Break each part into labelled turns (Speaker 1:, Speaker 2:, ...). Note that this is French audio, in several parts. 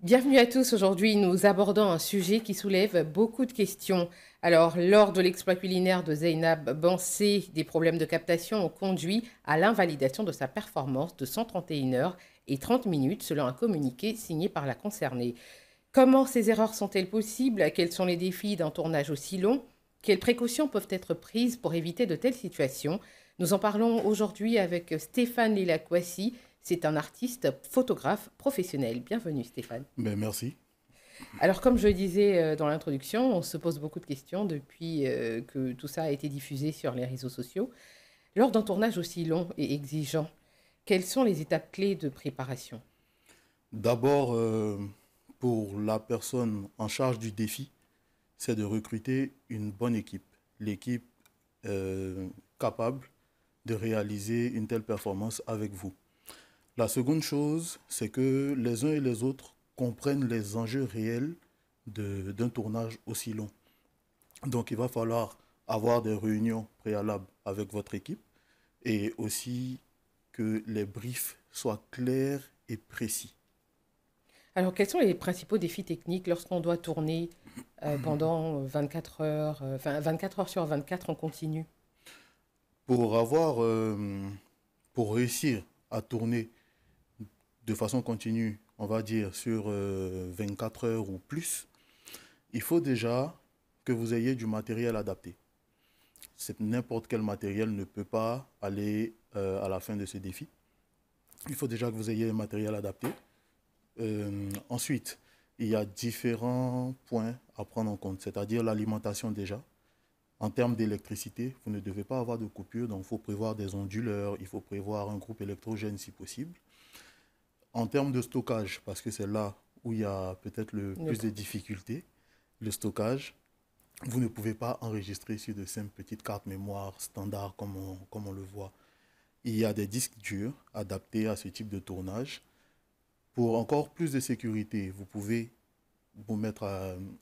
Speaker 1: Bienvenue à tous. Aujourd'hui, nous abordons un sujet qui soulève beaucoup de questions. Alors, lors de l'exploit culinaire de Zeynab Bansé, des problèmes de captation ont conduit à l'invalidation de sa performance de 131 heures et 30 minutes selon un communiqué signé par la concernée. Comment ces erreurs sont-elles possibles? Quels sont les défis d'un tournage aussi long? Quelles précautions peuvent être prises pour éviter de telles situations? Nous en parlons aujourd'hui avec Stéphane Lilakwasi. C'est un artiste photographe professionnel. Bienvenue Stéphane.
Speaker 2: Ben, merci.
Speaker 1: Alors comme je le disais dans l'introduction, on se pose beaucoup de questions depuis que tout ça a été diffusé sur les réseaux sociaux. Lors d'un tournage aussi long et exigeant, quelles sont les étapes clés de préparation?
Speaker 2: D'abord, pour la personne en charge du défi, c'est de recruter une bonne équipe. L'équipe capable de réaliser une telle performance avec vous. La seconde chose, c'est que les uns et les autres comprennent les enjeux réels d'un tournage aussi long. Donc, il va falloir avoir des réunions préalables avec votre équipe et aussi que les briefs soient clairs et précis.
Speaker 1: Alors quels sont les principaux défis techniques lorsqu'on doit tourner pendant 24 heures, enfin 24 heures sur 24 en continu?
Speaker 2: Pour pour réussir à tourner de façon continue, on va dire sur 24 heures ou plus, il faut déjà que vous ayez du matériel adapté. N'importe quel matériel ne peut pas aller à la fin de ce défi. Il faut déjà que vous ayez un matériel adapté. Ensuite, il y a différents points à prendre en compte, c'est-à-dire l'alimentation déjà. En termes d'électricité, vous ne devez pas avoir de coupure, donc il faut prévoir des onduleurs, il faut prévoir un groupe électrogène si possible. En termes de stockage, parce que c'est là où il y a peut-être le
Speaker 1: Le
Speaker 2: plus de difficultés, le stockage, vous ne pouvez pas enregistrer sur de simples petites cartes mémoire standard comme on le voit. Il y a des disques durs adaptés à ce type de tournage. Pour encore plus de sécurité, vous pouvez vous mettre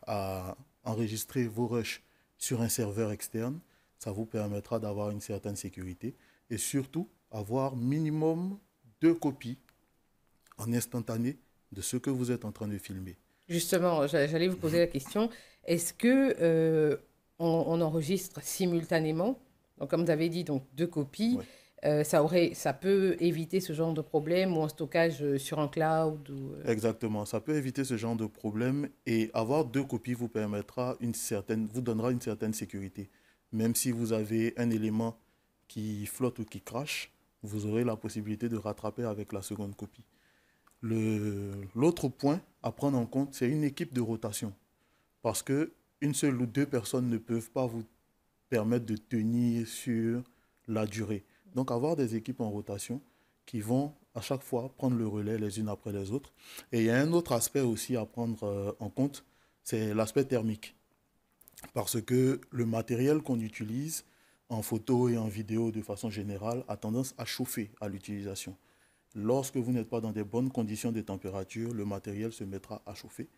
Speaker 2: à enregistrer vos rushs sur un serveur externe. Ça vous permettra d'avoir une certaine sécurité et surtout avoir minimum 2 copies en instantané de ce que vous êtes en train de filmer.
Speaker 1: Justement, j'allais vous poser la question, est-ce que on enregistre simultanément? Donc, comme vous avez dit, donc deux copies,
Speaker 2: Ouais.
Speaker 1: ça peut éviter ce genre de problème ou un stockage sur un cloud
Speaker 2: Exactement, ça peut éviter ce genre de problème et avoir 2 copies vous permettra vous donnera une certaine sécurité. Même si vous avez un élément qui flotte ou qui crache, vous aurez la possibilité de rattraper avec la seconde copie. L'autre point à prendre en compte, c'est une équipe de rotation. Parce que une seule ou deux personnes ne peuvent pas vous permettre de tenir sur la durée. Donc avoir des équipes en rotation qui vont à chaque fois prendre le relais les unes après les autres. Et il y a un autre aspect aussi à prendre en compte, c'est l'aspect thermique. Parce que le matériel qu'on utilise en photo et en vidéo de façon générale a tendance à chauffer à l'utilisation. Lorsque vous n'êtes pas dans des bonnes conditions de température, le matériel se mettra à chauffer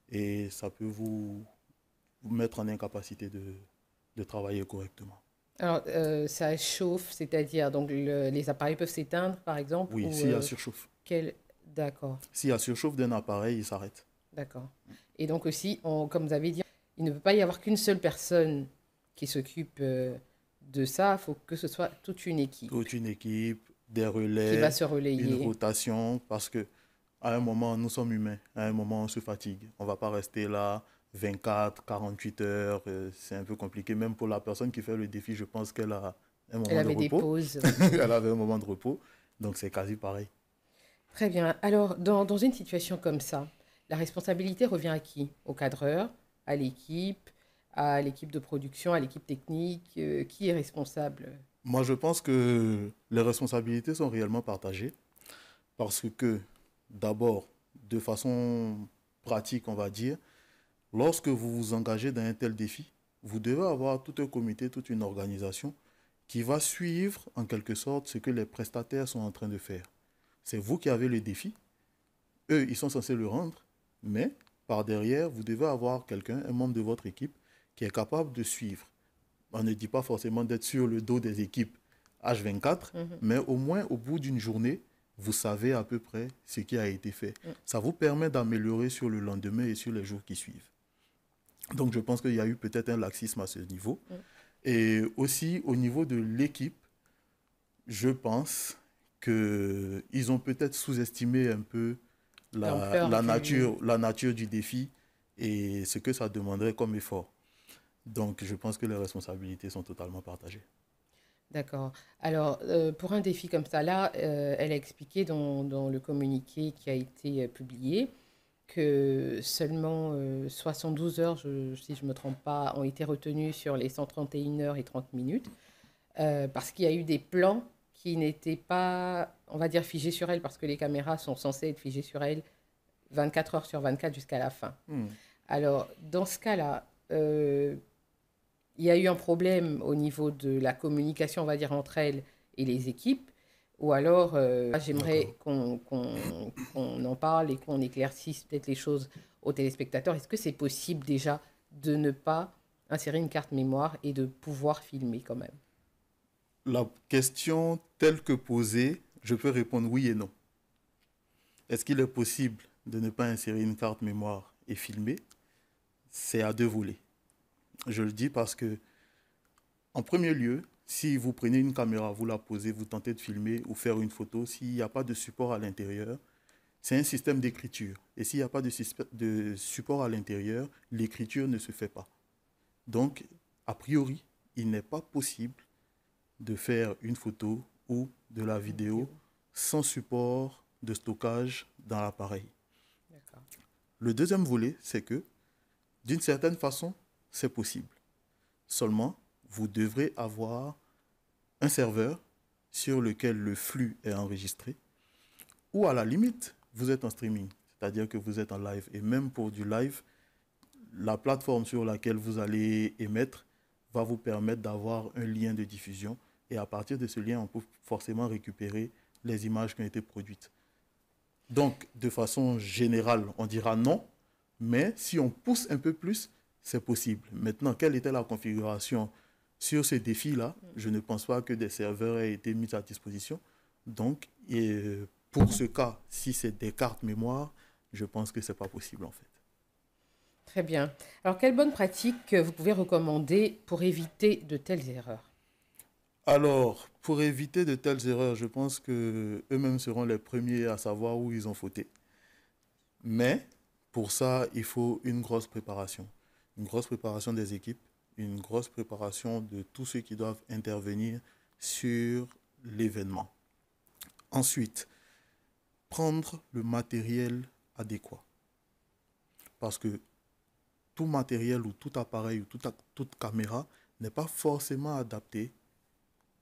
Speaker 2: et ça peut vous mettre en incapacité de travailler correctement.
Speaker 1: Alors, ça chauffe, c'est-à-dire, donc les appareils peuvent s'éteindre, par exemple,
Speaker 2: Oui,
Speaker 1: ou
Speaker 2: s'il y a surchauffe.
Speaker 1: quel... D'accord,
Speaker 2: S'il y a surchauffe d'un appareil, il s'arrête.
Speaker 1: d'accord. Et donc aussi, comme vous avez dit, il ne peut pas y avoir qu'une seule personne qui s'occupe de ça, il faut que ce soit toute une équipe
Speaker 2: Toute une équipe, des
Speaker 1: qui va
Speaker 2: relais,
Speaker 1: se
Speaker 2: une
Speaker 1: relayer.
Speaker 2: rotation, parce que à un moment, nous sommes humains, à un moment, on se fatigue. On ne va pas rester là 24, 48 heures, c'est un peu compliqué. Même pour la personne qui fait le défi, je pense qu'elle a un
Speaker 1: Elle
Speaker 2: moment de
Speaker 1: avait des
Speaker 2: repos.
Speaker 1: pauses.
Speaker 2: Elle avait un moment de repos, donc c'est quasi pareil.
Speaker 1: Très bien. Alors, dans une situation comme ça, la responsabilité revient à qui? Au cadreur, à l'équipe de production, à l'équipe technique? Qui est responsable?
Speaker 2: Moi, je pense que les responsabilités sont réellement partagées parce que, d'abord, de façon pratique, on va dire, lorsque vous vous engagez dans un tel défi, vous devez avoir tout un comité, toute une organisation qui va suivre en quelque sorte ce que les prestataires sont en train de faire. C'est vous qui avez le défi, eux, ils sont censés le rendre, mais par derrière, vous devez avoir quelqu'un, un membre de votre équipe, qui est capable de suivre. On ne dit pas forcément d'être sur le dos des équipes H24,
Speaker 1: Mhm.
Speaker 2: mais au moins au bout d'une journée, vous savez à peu près ce qui a été fait. Ça vous permet d'améliorer sur le lendemain et sur les jours qui suivent. Donc, je pense qu'il y a eu peut-être un laxisme à ce niveau. Et aussi, au niveau de l'équipe, je pense qu'ils ont peut-être sous-estimé un peu la nature du défi et ce que ça demanderait comme effort. Donc, je pense que les responsabilités sont totalement partagées.
Speaker 1: D'accord. Alors, pour un défi comme ça, là, elle a expliqué dans le communiqué qui a été publié que seulement 72 heures, si je ne me trompe pas, ont été retenues sur les 131 heures et 30 minutes, parce qu'il y a eu des plans qui n'étaient pas, on va dire, figés sur elle, parce que les caméras sont censées être figées sur elle 24 heures sur 24 jusqu'à la fin. Alors, dans ce cas-là, il y a eu un problème au niveau de la communication, on va dire, entre elle et les équipes, ou alors j'aimerais qu'on en parle et qu'on éclaircisse peut-être les choses aux téléspectateurs. Est-ce que c'est possible déjà de ne pas insérer une carte mémoire et de pouvoir filmer quand même?
Speaker 2: La question telle que posée, je peux répondre oui et non. Est-ce qu'il est possible de ne pas insérer une carte mémoire et filmer? C'est à deux volets. Je le dis parce que, en premier lieu, si vous prenez une caméra, vous la posez, vous tentez de filmer ou faire une photo, s'il n'y a pas de support à l'intérieur, c'est un système d'écriture. Et s'il n'y a pas de support à l'intérieur, l'écriture ne se fait pas. Donc, a priori, il n'est pas possible de faire une photo ou de la vidéo sans support de stockage dans l'appareil. Le deuxième volet, c'est que, d'une certaine façon, c'est possible. Seulement, vous devrez avoir un serveur sur lequel le flux est enregistré, ou à la limite, vous êtes en streaming, c'est-à-dire que vous êtes en live. Et même pour du live, la plateforme sur laquelle vous allez émettre va vous permettre d'avoir un lien de diffusion. Et à partir de ce lien, on peut forcément récupérer les images qui ont été produites. Donc, de façon générale, on dira non, mais si on pousse un peu plus, c'est possible. Maintenant, quelle était la configuration sur ce défi-là? Je ne pense pas que des serveurs aient été mis à disposition. Donc, pour ce cas, si c'est des cartes mémoire, je pense que ce n'est pas possible en fait.
Speaker 1: Très bien. Alors, quelle bonne pratique vous pouvez recommander pour éviter de telles erreurs?
Speaker 2: Alors, pour éviter de telles erreurs, je pense qu'eux-mêmes seront les premiers à savoir où ils ont fauté. Mais pour ça, il faut une grosse préparation. Une grosse préparation des équipes, une grosse préparation de tous ceux qui doivent intervenir sur l'événement. Ensuite, prendre le matériel adéquat. Parce que tout matériel ou tout appareil ou toute caméra n'est pas forcément adapté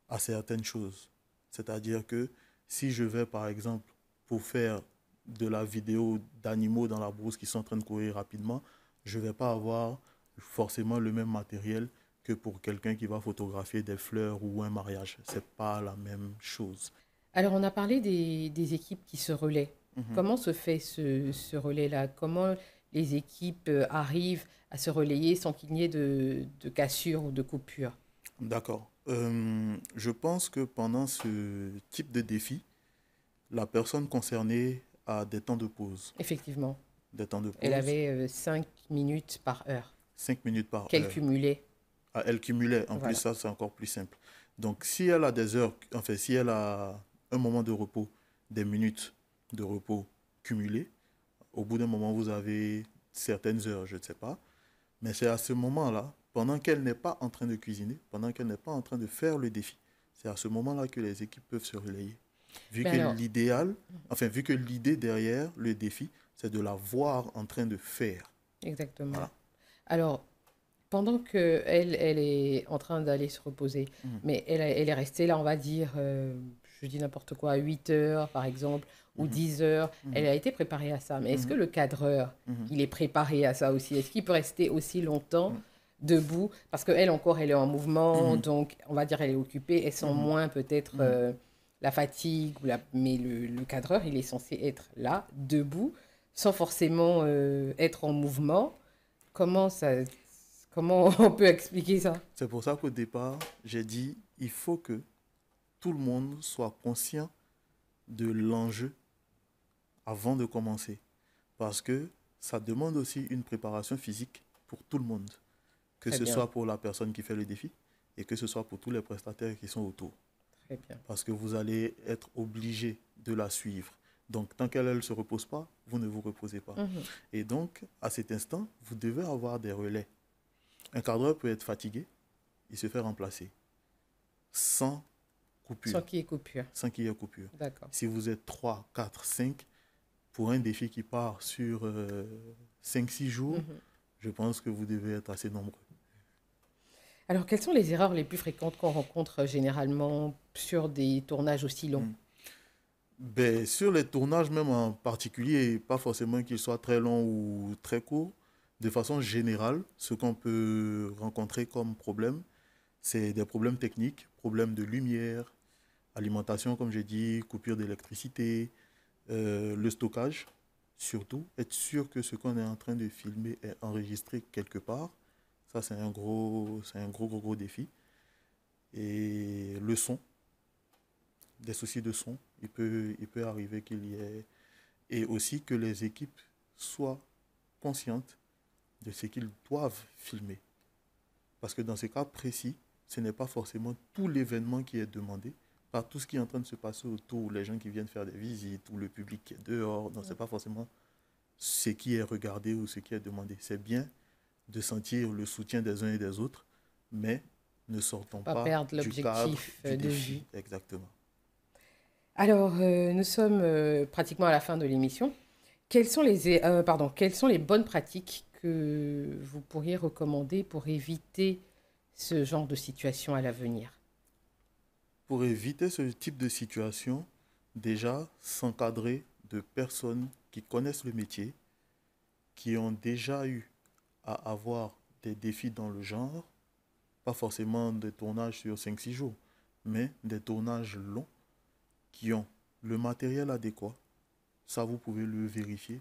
Speaker 2: à certaines choses. C'est-à-dire que si je vais, par exemple, pour faire de la vidéo d'animaux dans la brousse qui sont en train de courir rapidement, je ne vais pas avoir forcément le même matériel que pour quelqu'un qui va photographier des fleurs ou un mariage. Ce n'est pas la même chose.
Speaker 1: Alors, on a parlé des équipes qui se relaient. Comment se fait ce relais-là? Comment les équipes arrivent à se relayer sans qu'il n'y ait de cassure ou de coupure?
Speaker 2: D'accord. Je pense que pendant ce type de défi, la personne concernée a des temps de pause.
Speaker 1: Effectivement.
Speaker 2: Des temps de pause.
Speaker 1: Elle avait 5 minutes par heure.
Speaker 2: 5 minutes par heure.
Speaker 1: Qu'elle cumulait.
Speaker 2: Ah, elle cumulait. En
Speaker 1: Voilà.
Speaker 2: plus, ça, c'est encore plus simple. Donc, si elle a des heures, enfin, si elle a un moment de repos, des minutes de repos cumulées, au bout d'un moment, vous avez certaines heures, je ne sais pas. Mais c'est à ce moment-là, pendant qu'elle n'est pas en train de cuisiner, pendant qu'elle n'est pas en train de faire le défi, c'est à ce moment-là que les équipes peuvent se relayer. Vu que l'idée derrière le défi, c'est de la voir en train de faire.
Speaker 1: Exactement.
Speaker 2: Voilà.
Speaker 1: Alors, pendant qu'elle est en train d'aller se reposer, mais elle est restée là, on va dire, je dis n'importe quoi, 8 heures par exemple, ou 10 heures, elle a été préparée à ça. Mais est-ce que le cadreur, il est préparé à ça aussi? Est-ce qu'il peut rester aussi longtemps debout? Parce qu'elle encore, elle est en mouvement, donc on va dire elle est occupée, elle sent moins peut-être la fatigue, mais le cadreur, il est censé être là, debout, sans forcément être en mouvement. Comment on peut expliquer ça?
Speaker 2: C'est pour ça qu'au départ, j'ai dit, il faut que tout le monde soit conscient de l'enjeu avant de commencer. Parce que ça demande aussi une préparation physique pour tout le monde. Que
Speaker 1: Très
Speaker 2: ce
Speaker 1: bien,
Speaker 2: soit pour la personne qui fait le défi et que ce soit pour tous les prestataires qui sont autour.
Speaker 1: très bien.
Speaker 2: Parce que vous allez être obligé de la suivre. Donc, tant qu'elle ne se repose pas, vous ne vous reposez pas.
Speaker 1: Mhm.
Speaker 2: Et donc, à cet instant, vous devez avoir des relais. Un cadreur peut être fatigué, il se fait remplacer sans coupure,
Speaker 1: Sans qu'il y ait coupure.
Speaker 2: sans qu'il y ait coupure.
Speaker 1: D'accord.
Speaker 2: Si vous êtes 3, 4, 5, pour un défi qui part sur 5-6 jours,
Speaker 1: Mhm.
Speaker 2: je pense que vous devez être assez nombreux.
Speaker 1: Alors, quelles sont les erreurs les plus fréquentes qu'on rencontre généralement sur des tournages aussi longs?
Speaker 2: Mm. Ben, sur les tournages, même en particulier, pas forcément qu'ils soient très longs ou très courts, de façon générale, ce qu'on peut rencontrer comme problème, c'est des problèmes techniques, problèmes de lumière, alimentation, comme j'ai dit, coupure d'électricité, le stockage, surtout, être sûr que ce qu'on est en train de filmer est enregistré quelque part. Ça, c'est un gros défi. Et le son, des soucis de son, il peut arriver qu'il y ait. Et aussi que les équipes soient conscientes de ce qu'ils doivent filmer. Parce que dans ce cas précis, ce n'est pas forcément tout l'événement qui est demandé, pas tout ce qui est en train de se passer autour, les gens qui viennent faire des visites, ou le public qui est dehors. Donc, ce n'est pas forcément ce qui est regardé ou ce qui est demandé. C'est bien de sentir le soutien des uns et des autres, mais ne sortons
Speaker 1: Pas
Speaker 2: pas
Speaker 1: perdre
Speaker 2: du cadre
Speaker 1: l'objectif
Speaker 2: du
Speaker 1: de vue.
Speaker 2: défi. Exactement.
Speaker 1: Alors, nous sommes pratiquement à la fin de l'émission. Quelles sont les bonnes pratiques que vous pourriez recommander pour éviter ce genre de situation à l'avenir?
Speaker 2: Pour éviter ce type de situation, déjà s'encadrer de personnes qui connaissent le métier, qui ont déjà eu à avoir des défis dans le genre, pas forcément des tournages sur 5-6 jours, mais des tournages longs qui ont le matériel adéquat. Ça, vous pouvez le vérifier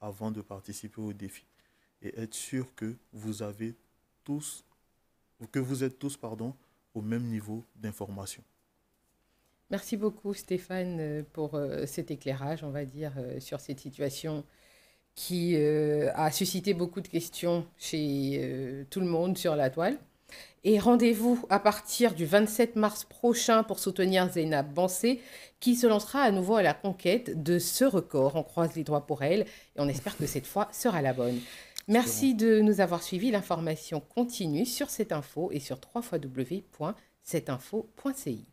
Speaker 2: avant de participer au défi et être sûr que tous, vous êtes tous, pardon, au même niveau d'information.
Speaker 1: Merci beaucoup Stéphane pour cet éclairage, on va dire, sur cette situation qui a suscité beaucoup de questions chez tout le monde sur la toile. Et rendez-vous à partir du 27 mars prochain pour soutenir Zeynab Bansé, qui se lancera à nouveau à la conquête de ce record. On croise les doigts pour elle et on espère que cette fois sera la bonne.
Speaker 2: Espérons.
Speaker 1: Merci de nous avoir suivis. L'information continue sur cette info et sur www.cetinfo.ci.